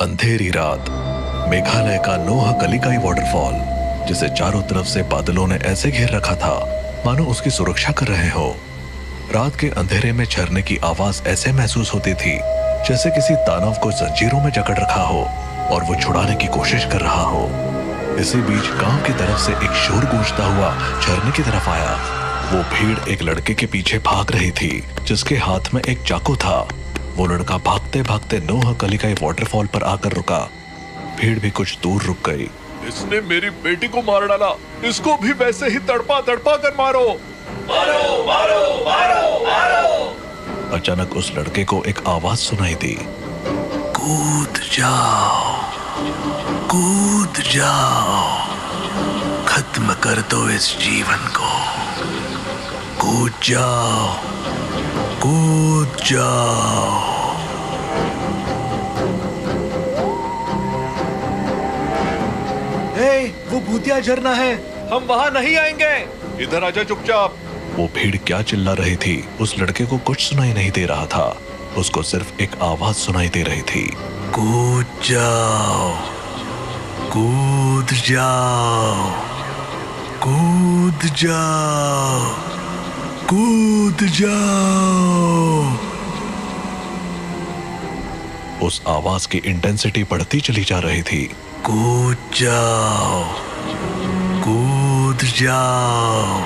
अंधेरी रात, मेघालय का नोहकलिकाई वाटरफॉल, जिसे चारों तरफ से बादलों ने ऐसे घेर रखा था मानो उसकी सुरक्षा कर रहे हो। रात के अंधेरे में झरने की आवाज ऐसे महसूस होती थी जैसे किसी दानव को जंजीरों में जकड़ रखा हो और वो छुड़ाने की कोशिश कर रहा हो। इसी बीच गांव की तरफ से एक शोर गूंजता हुआ झरने की तरफ आया। वो भीड़ एक लड़के के पीछे भाग रही थी जिसके हाथ में एक चाकू था। वो लड़का भागते भागते नोहकलिकाई वाटरफॉल पर आकर रुका। भीड़ भी कुछ दूर रुक गई। इसने मेरी बेटी को मार डाला, इसको भी वैसे ही तड़पा तड़पा कर मारो। मारो मारो मारो मारो। अचानक उस लड़के को एक आवाज सुनाई दी, कूद जाओ, कूद जाओ, खत्म कर दो इस जीवन को, कूद जाओ, कूद जाओ। वो भूतिया झरना है, हम वहाँ नहीं आएंगे। इधर आजा चुपचाप। वो भीड़ क्या चिल्ला रही थी उस लड़के को कुछ सुनाई नहीं दे रहा था। उसको सिर्फ एक आवाज सुनाई दे रही थी, कूद जाओ, कूद जाओ, कूद जाओ, कूद जाओ। उस आवाज की इंटेंसिटी बढ़ती चली जा रही थी। कूद जाओ, कूद जाओ,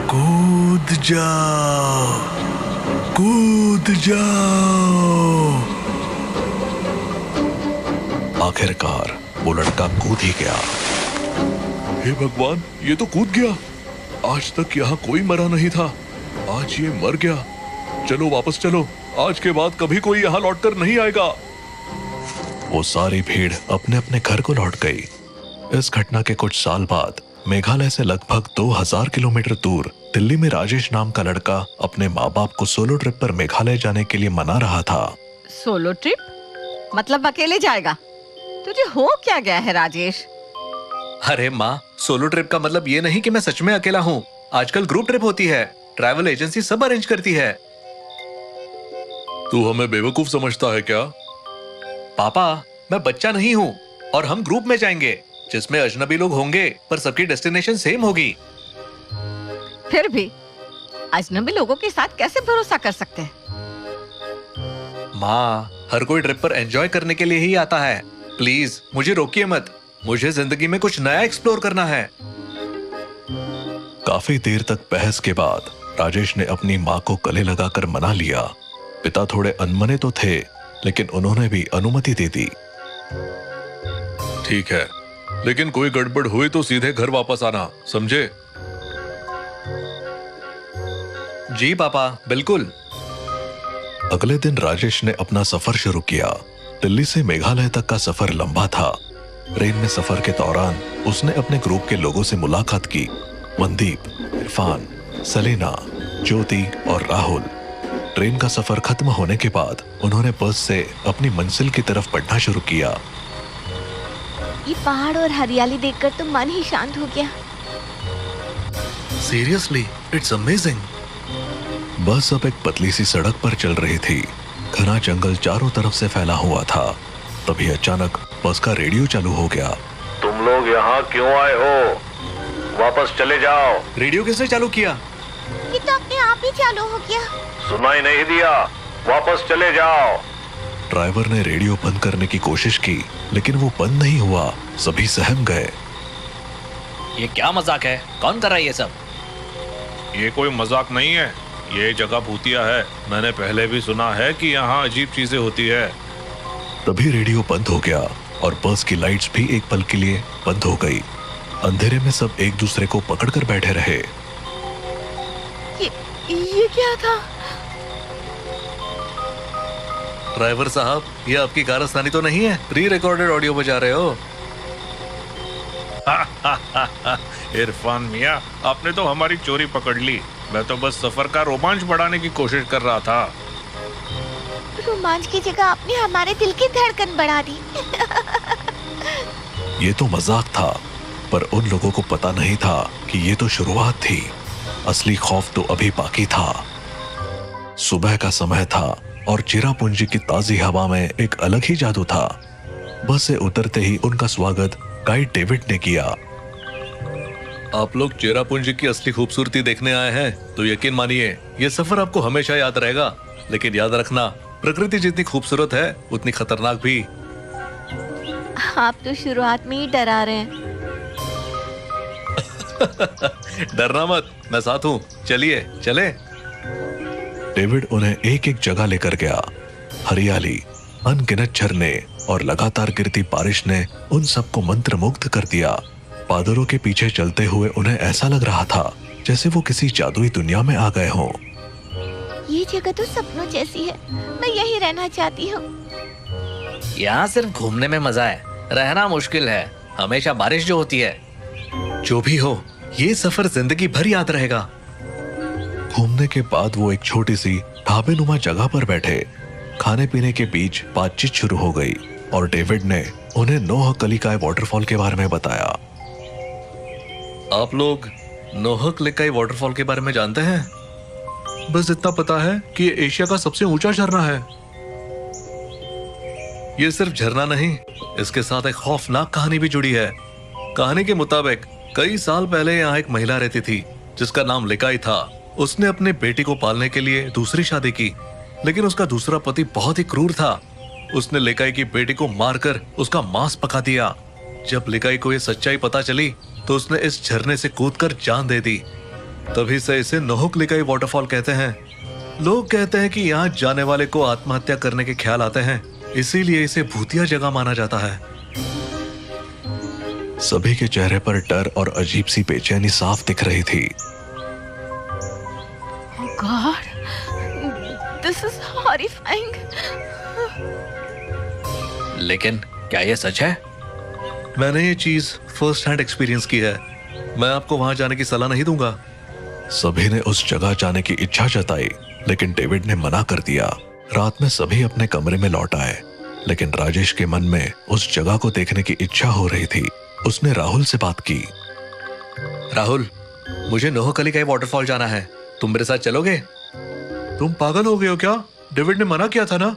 कूद जाओ, कूद जाओ। आखिरकार वो लड़का कूद ही गया। हे भगवान, ये तो कूद गया। आज तक यहाँ कोई मरा नहीं था, आज ये मर गया। चलो वापस चलो, आज के बाद कभी कोई यहाँ लौटकर नहीं आएगा। वो सारी भीड़ अपने अपने घर को लौट गई। इस घटना के कुछ साल बाद मेघालय से लगभग 2000 किलोमीटर दूर दिल्ली में राजेश नाम का लड़का अपने माँ बाप को सोलो ट्रिप पर मेघालय जाने के लिए मना रहा था। सोलो ट्रिप मतलब अकेले जाएगा? तुझे हो क्या गया है राजेश? अरे माँ, सोलो ट्रिप का मतलब ये नहीं कि मैं सच में अकेला हूँ। आजकल ग्रुप ट्रिप होती है, ट्रैवल एजेंसी सब अरेंज करती है। तू हमें बेवकूफ समझता है क्या? पापा, मैं बच्चा नहीं हूँ और हम ग्रुप में जाएंगे जिसमें अजनबी लोग होंगे पर सबकी डेस्टिनेशन सेम होगी। फिर भी अजनबी लोगों के साथ कैसे भरोसा कर सकते हैं? माँ, हर कोई ट्रिप पर एंजॉय करने के लिए ही आता है। प्लीज मुझे रोकिए मत, मुझे जिंदगी में कुछ नया एक्सप्लोर करना है। काफी देर तक बहस के बाद राजेश ने अपनी माँ को गले लगाकर मना लिया। पिता थोड़े अनमने तो थे, लेकिन उन्होंने भी अनुमति दे दी। ठीक है, लेकिन कोई गड़बड़ हुई तो सीधे घर वापस आना, समझे? जी पापा, बिल्कुल। अगले दिन राजेश ने अपना सफर शुरू किया। दिल्ली से मेघालय तक का सफर लंबा था। ट्रेन में सफर के दौरान उसने अपने ग्रुप के लोगों से मुलाकात की। मनदीप, इरफान, सलीना, ज्योति और राहुल। ट्रेन का सफर खत्म होने के बाद उन्होंने बस से अपनी मंजिल की तरफ बढ़ना शुरू किया। ये पहाड़ और हरियाली देखकर तो मन ही शांत हो गया। Seriously, it's amazing. बस अब एक पतली सी सड़क पर चल रही थी। घना जंगल चारों तरफ से फैला हुआ था। तभी अचानक बस का रेडियो चालू हो गया। तुम लोग यहाँ क्यों आए हो? वापस चले जाओ। रेडियो किसने चालू किया? ये तो अपने आप ही चालू हो गया। सुनाई नहीं दिया? वापस चले जाओ। ड्राइवर ने रेडियो बंद करने की कोशिश की, लेकिन वो बंद नहीं हुआ। सभी सहम गए। ये क्या मजाक है? कौन कर रहा है ये सब? ये कोई मजाक नहीं है, ये जगह भूतिया है। मैंने पहले भी सुना है कि यहाँ अजीब चीजें होती है। तभी रेडियो बंद हो गया और बस की लाइट्स भी एक पल के लिए बंद हो गई। अंधेरे में सब एक दूसरे को पकड़कर बैठे रहे। ये क्या था? ड्राइवर साहब, ये आपकी कारस्तानी तो नहीं है? प्री रिकॉर्डेड ऑडियो बजा रहे हो? इरफान मियाँ, आपने तो हमारी चोरी पकड़ ली। मैं तो बस सफर का रोमांच बढ़ाने की कोशिश कर रहा था। रोमांच की जगह आपने हमारे दिल की धड़कन बढ़ा दी। ये तो मजाक था, पर उन लोगों को पता नहीं था कि ये तो शुरुआत थी। असली खौफ तो अभी बाकी था। सुबह का समय था और चिरापुंजी की ताजी हवा में एक अलग ही जादू था। बस से उतरते ही उनका स्वागत गाइड डेविड ने किया। आप लोग चेरापूंजी की असली खूबसूरती देखने आए हैं तो यकीन मानिए ये सफर आपको हमेशा याद रहेगा। लेकिन याद रखना, प्रकृति जितनी खूबसूरत है उतनी खतरनाक भी। आप तो शुरुआत में ही डरा रहे हैं। डरना मत, मैं साथ हूँ, चलिए चले। डेविड उन्हें एक एक जगह लेकर गया। हरियाली, अनगिनत झरने और लगातार गिरती बारिश ने उन सबको मंत्रमुग्ध कर दिया। बादलों के पीछे चलते हुए उन्हें ऐसा लग रहा था जैसे वो किसी जादुई दुनिया में आ गए हों। ये जगह तो सपनों जैसी है, मैं यही रहना चाहती हूँ। यहाँ सिर्फ घूमने में मजा है, रहना मुश्किल है। हमेशा बारिश जो होती है। जो भी हो, ये सफर जिंदगी भर याद रहेगा। घूमने के बाद वो एक छोटी सी ढाबेनुमा जगह पर बैठे। खाने पीने के बीच बातचीत शुरू हो गई और डेविड ने उन्हें नोह कलिकाई वाटरफॉल के बारे में बताया। आप लोग नोह कलिकाई वाटरफॉल के बारे में जानते हैं? बस इतना पता है कि ये एशिया का सबसे ऊंचा झरना है। ये सिर्फ झरना नहीं, इसके साथ एक खौफनाक कहानी भी जुड़ी है। कहानी के मुताबिक कई साल पहले यहाँ एक महिला रहती थी जिसका नाम लिकाई था। उसने अपने बेटी को पालने के लिए दूसरी शादी की, लेकिन उसका दूसरा पति बहुत ही क्रूर था। उसने लिकाई की बेटी को मारकर उसका मांस पका दिया। जब लिकाई को यह सच्चाई पता चली तो उसने इस झरने से कूदकर जान दे दी। तभी से इसे नोह कलिकाई वाटरफॉल कहते हैं। लोग कहते हैं कि यहाँ जाने वाले को आत्महत्या करने के ख्याल आते हैं, इसीलिए इसे भूतिया जगह माना जाता है। सभी के चेहरे पर डर और अजीब सी बेचैनी साफ दिख रही थी। Oh God, this is horrifying. लेकिन क्या ये सच है? मैंने ये चीज फर्स्ट हैंड एक्सपीरियंस की है। मैं आपको वहां जाने की सलाह नहीं दूंगा। सभी ने उस जगह जाने की इच्छा जताई, लेकिन डेविड ने मना कर दिया। रात में सभी अपने कमरे में लौट आए, लेकिन राजेश के मन में उस जगह को देखने की इच्छा हो रही थी। उसने राहुल से बात की। राहुल, मुझे नोह कलिकाई वाटरफॉल जाना है, तुम मेरे साथ चलोगे? तुम पागल हो गए हो क्या? डेविड ने मना किया था ना।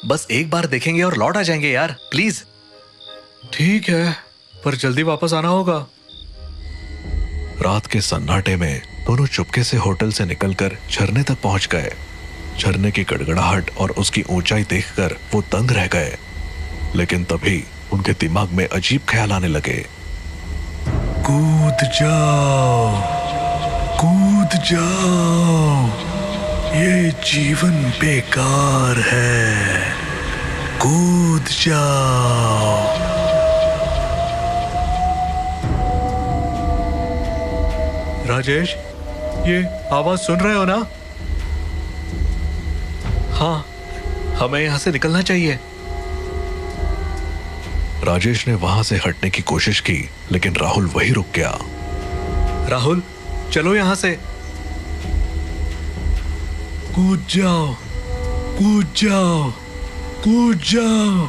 बस एक बार देखेंगे और लौट आ जाएंगे यार, प्लीज। ठीक है, पर जल्दी वापस आना होगा। रात के सन्नाटे में दोनों चुपके से होटल से निकलकर झरने तक पहुंच गए। झरने की गड़गड़ाहट और उसकी ऊंचाई देखकर वो दंग रह गए, लेकिन तभी उनके दिमाग में अजीब ख्याल आने लगे। कूद जाओ, कूद जाओ, ये जीवन बेकार है, कूद जाओ। राजेश, ये आवाज सुन रहे हो ना? हाँ, हमें यहाँ से निकलना चाहिए। राजेश ने वहां से हटने की कोशिश की, लेकिन राहुल वहीं रुक गया। राहुल, चलो यहाँ से। कूद जाओ, कूद जाओ, कूद जाओ।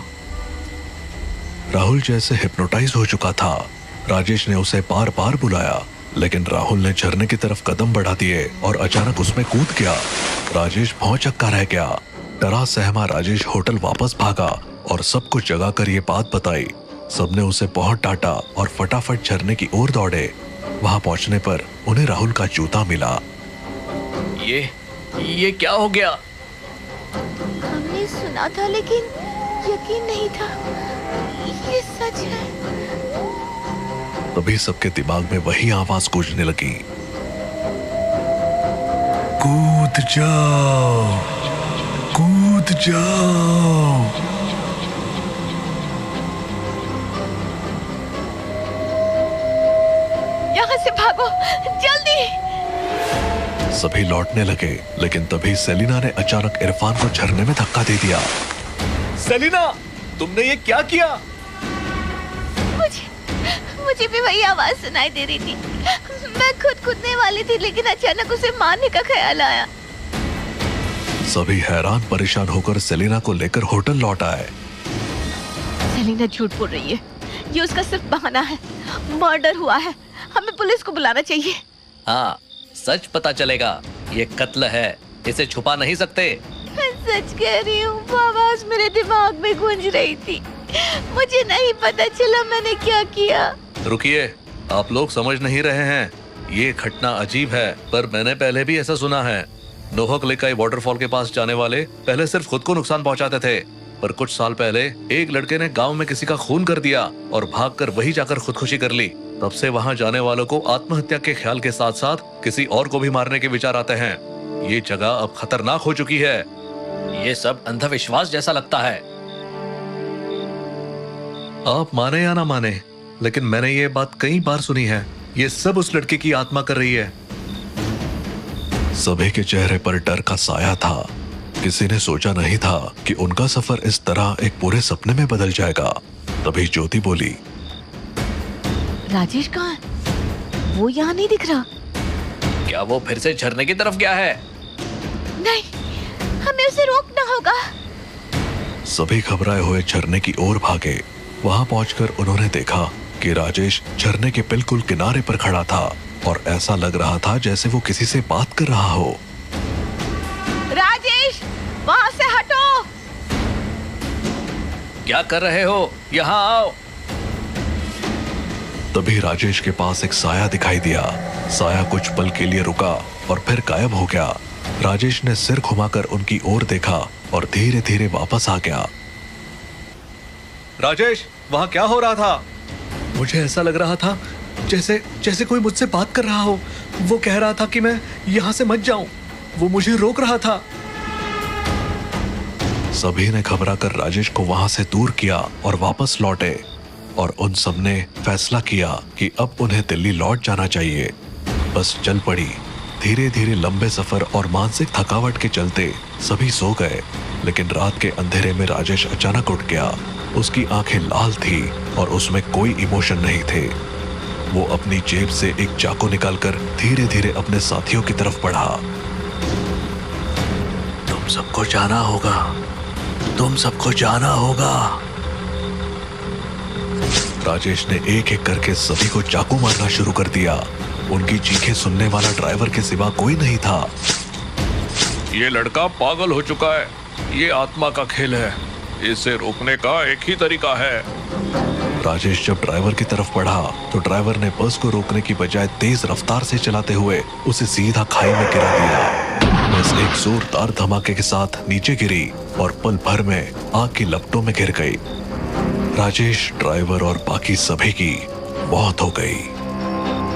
राहुल जैसे हिप्नोटाइज हो चुका था। राजेश ने उसे बार बार बुलाया, लेकिन राहुल ने झरने की तरफ कदम बढ़ा दिए और अचानक उसमें कूद गया। राजेश भौंचक्का रह गया। डरा सहमा राजेश होटल वापस भागा और सबको जगाकर ये बात बताई। सबने उसे बहुत डांटा और फटाफट झरने की ओर दौड़े। वहां पहुंचने पर उन्हें राहुल का जूता मिला। ये क्या हो गया? हमने सुना था लेकिन यकीन नहीं था ये सच है। तभी सबके दिमाग में वही आवाज गूंजने लगी। कूद जाओ, कूद जाओ। यहाँ से भागो, जल्दी। सभी लौटने लगे, लेकिन तभी सेलिना ने अचानक इरफान को झरने में धक्का दे दिया। सेलिना, तुमने ये क्या किया? मुझे भी वही आवाज सुनाई दे रही थी। मैं खुद कूदने वाली थी, लेकिन अचानक उसे मारने का ख्याल आया। सभी हैरान परेशान होकर सेलिना को लेकर होटल लौट आए। सेलिना झूठ बोल रही है, ये उसका सिर्फ बहाना है। मर्डर हुआ है, हमें पुलिस को बुलाना चाहिए। हाँ, सच पता चलेगा। ये कत्ल है, इसे छुपा नहीं सकते। सच कह रही हूँ, वो आवाज मेरे दिमाग में गूंज रही थी। मुझे नहीं पता चला मैंने क्या किया। रुकिए, आप लोग समझ नहीं रहे हैं। ये घटना अजीब है, पर मैंने पहले भी ऐसा सुना है। नोहक लेकाई वाटरफॉल के पास जाने वाले पहले सिर्फ खुद को नुकसान पहुंचाते थे, पर कुछ साल पहले एक लड़के ने गांव में किसी का खून कर दिया और भागकर वही जाकर खुदकुशी कर ली। तब से वहां जाने वालों को आत्महत्या के ख्याल के साथ साथ किसी और को भी मारने के विचार आते हैं। ये जगह अब खतरनाक हो चुकी है। ये सब अंधविश्वास जैसा लगता है। आप माने या ना माने, लेकिन मैंने ये बात कई बार सुनी है। ये सब उस लड़के की आत्मा कर रही है। सभी के चेहरे पर डर का साया था। किसी ने सोचा नहीं था कि उनका सफर इस तरह एक पूरे सपने में बदल जाएगा। तभी ज्योति बोली, राजेश कहाँ है? वो यहाँ नहीं दिख रहा। क्या वो फिर से झरने की तरफ गया है? नहीं, हमें उसे रोकना होगा। सभी घबराए हुए झरने की ओर भागे। वहां पहुंचकर उन्होंने देखा कि राजेश झरने के बिल्कुल किनारे पर खड़ा था और ऐसा लग रहा था जैसे वो किसी से बात कर रहा हो। राजेश, वहां से हटो। क्या कर रहे हो? यहाँ आओ। तभी राजेश के पास एक साया दिखाई दिया। साया कुछ पल के लिए रुका और फिर गायब हो गया। राजेश ने सिर घुमाकर उनकी ओर देखा और धीरे धीरे वापस आ गया। राजेश, वहां क्या हो रहा था? मुझे ऐसा लग रहा था जैसे जैसे कोई मुझसे बात कर रहा हो। वो कह रहा था कि मैं यहाँ से मत जाऊं। वो मुझे रोक रहा था। सभी ने घबराकर राजेश को वहां से दूर किया और वापस लौटे, और उन सब ने फैसला किया कि अब उन्हें दिल्ली लौट जाना चाहिए। बस चल पड़ी। धीरे धीरे लंबे सफर और मानसिक थकावट के चलते सभी सो गए, लेकिन रात के अंधेरे में राजेश अचानक उठ गया। उसकी आंखें लाल थी और उसमें कोई इमोशन नहीं थे। वो अपनी जेब से एक चाकू निकालकर धीरे धीरे अपने साथियों की तरफ बढ़ा। तुम सबको जाना होगा, तुम सबको जाना होगा। राजेश ने एक एक करके सभी को चाकू मारना शुरू कर दिया। उनकी चीखें सुनने वाला ड्राइवर के सिवा कोई नहीं था। ये लड़का पागल हो चुका है। ये आत्मा का खेल है। इसे रोकने का एक ही तरीका है। राजेश जब ड्राइवर की तरफ बढ़ा तो ड्राइवर ने बस को रोकने की बजाय तेज रफ्तार से चलाते हुए उसे सीधा खाई में गिरा दिया। बस एक जोरदार धमाके के साथ नीचे गिरी और पल भर में आग की लपटों में गिर गई। राजेश, ड्राइवर और बाकी सभी की मौत हो गई।